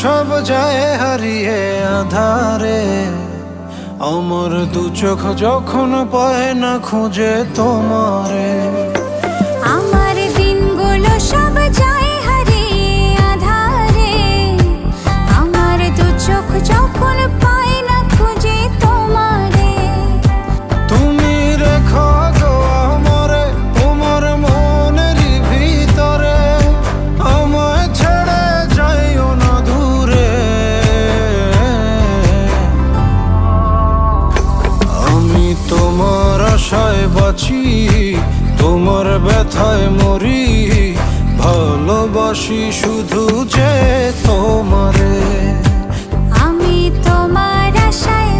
সব যায় হারিয়ে আধারে, আমার দু চোখ যখন পায় না খুঁজে তোমারে। আমার দিনগুলো সব যায় হারিয়ে আঁধারে, আমার দু চোখ যখন পায় না খুঁজে তোমারে। তুমি রেখো গো আমারে তোমার মনের ভিতরে, আমায় ছেড়ে যাইও না দূরে। আমি তোমার আশায় বাঁচি, তোমার ব্যথায় মরি, ভালোবাসি শুধু যে তোমারে। আমি তোমার আশায়